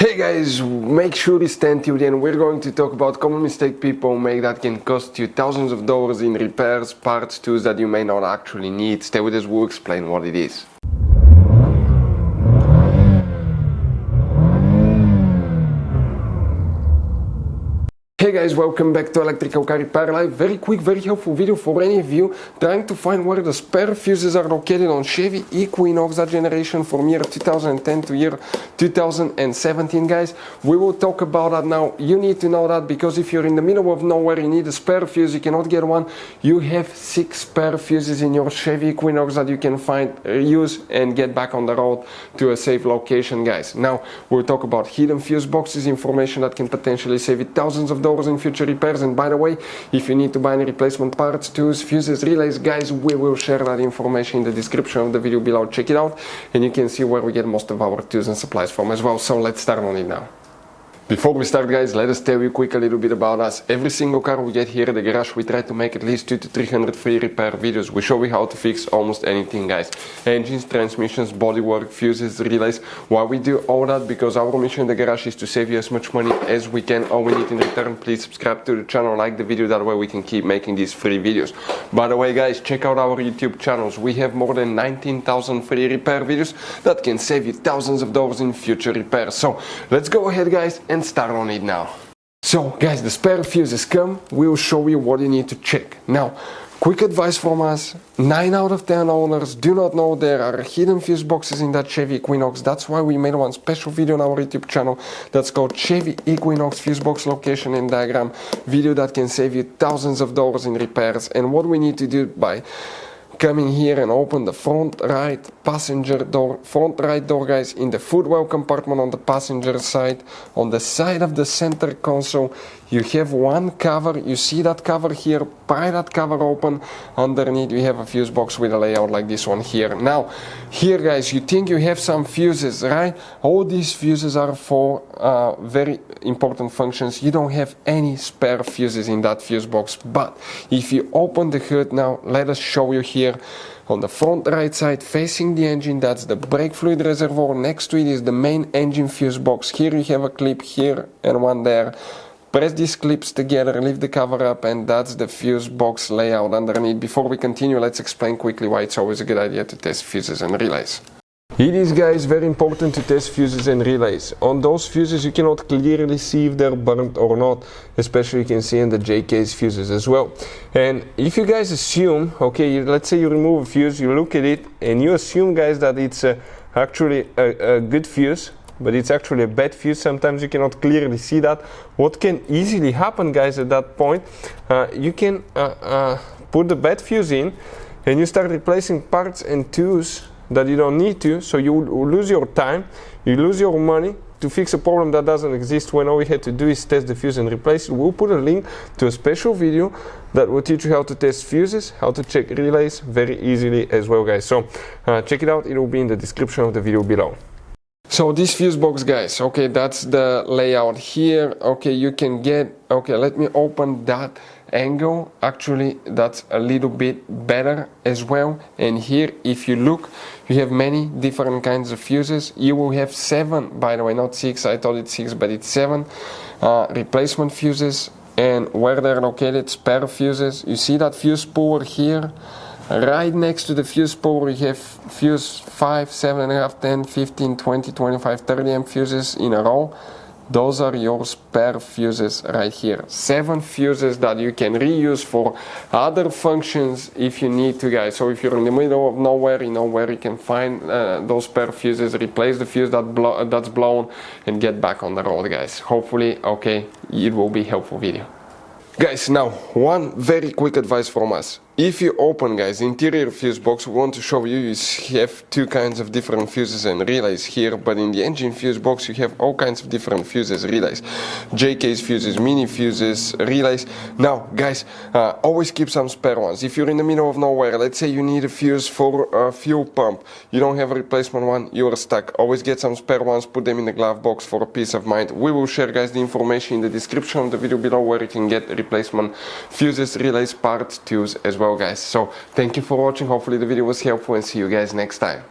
Hey guys, make sure you stay tuned and we're going to talk about common mistake people make that can cost you thousands of dollars in repairs, parts, tools that you may not actually need. Stay with us, we'll explain what it is. Hey guys, welcome back to Electrical Car Repair Live. Very quick, very helpful video for any of you trying to find where the spare fuses are located on Chevy Equinox, that generation from year 2010 to year 2017, guys. We will talk about that now. You need to know that because if you're in the middle of nowhere, you need a spare fuse, you cannot get one. You have 6 spare fuses in your Chevy Equinox that you can find, use and get back on the road to a safe location, guys. Now, we'll talk about hidden fuse boxes, information that can potentially save you thousands of dollars in future repairs. And by the way, if you need to buy any replacement parts, tools, fuses, relays, guys, we will share that information in the description of the video below. Check it out and you can see where we get most of our tools and supplies from as well. So let's start on it now. Before we start, guys, let us tell you quick a little bit about us. Every single car we get here at the garage, we try to make at least 200 to 300 free repair videos. We show you how to fix almost anything, guys. Engines, transmissions, bodywork, fuses, relays. Why we do all that? Because our mission in the garage is to save you as much money as we can. All we need in return, please subscribe to the channel, like the video, that way we can keep making these free videos. By the way, guys, check out our YouTube channels. We have more than 19,000 free repair videos that can save you thousands of dollars in future repairs. So let's go ahead, guys, and start on it now. So guys, the spare fuses come, we'll show you what you need to check. Now, quick advice from us, 9 out of 10 owners do not know there are hidden fuse boxes in that Chevy Equinox. That's why we made one special video on our YouTube channel that's called Chevy Equinox Fuse Box Location and Diagram video that can save you thousands of dollars in repairs. And what we need to do by coming here and open the front right passenger door, front right door, guys, in the footwell compartment on the passenger side, on the side of the center console, you have one cover. You see that cover here, pry that cover open. Underneath you have a fuse box with a layout like this one here. Now here, guys, you think you have some fuses, right? All these fuses are for very important functions. You don't have any spare fuses in that fuse box, but if you open the hood now, let us show you here. On the front right side facing the engine, that's the brake fluid reservoir. Next to it is the main engine fuse box. Here you have a clip here and one there. Press these clips together, lift the cover up, and that's the fuse box layout underneath. Before we continue, let's explain quickly why it's always a good idea to test fuses and relays. It is, guys, very important to test fuses and relays. On those fuses you cannot clearly see if they're burnt or not, especially you can see in the J-case fuses as well. And if you guys assume, okay, let's say you remove a fuse, you look at it and you assume, guys, that it's actually a good fuse, but it's actually a bad fuse. Sometimes you cannot clearly see that. What can easily happen, guys, at that point, you can put the bad fuse in and you start replacing parts and tools that you don't need to, so you lose your time, you lose your money to fix a problem that doesn't exist, when all we had to do is test the fuse and replace it. We'll put a link to a special video that will teach you how to test fuses, how to check relays very easily as well, guys. So check it out, it will be in the description of the video below. So this fuse box, guys, okay, that's the layout here. Okay, you can get, okay, let me open that angle. Actually, that's a little bit better as well. And here, if you look, you have many different kinds of fuses. You will have 7, by the way, not 6. I thought it's 6, but it's 7 replacement fuses. And where they're located, spare fuses. You see that fuse puller here? Right next to the fuse puller you have fuse 5, 7.5, 10, 15, 20, 25, 30 amp fuses in a row. Those are your spare fuses right here. 7 fuses that you can reuse for other functions if you need to, guys. So if you're in the middle of nowhere, you know where you can find those spare fuses, replace the fuse that's blown and get back on the road, guys. Hopefully, okay, it will be a helpful video. Guys, now one very quick advice from us. If you open, guys, interior fuse box, we want to show you, you have 2 kinds of different fuses and relays here, but in the engine fuse box you have all kinds of different fuses, relays, J-case fuses, mini fuses, relays. Now, guys, always keep some spare ones. If you're in the middle of nowhere, let's say you need a fuse for a fuel pump, you don't have a replacement one, you are stuck. Always get some spare ones, put them in the glove box for a peace of mind. We will share, guys, the information in the description of the video below where you can get replacement fuses, relays, parts, tools as well, guys. So thank you for watching. Hopefully the video was helpful and see you guys next time.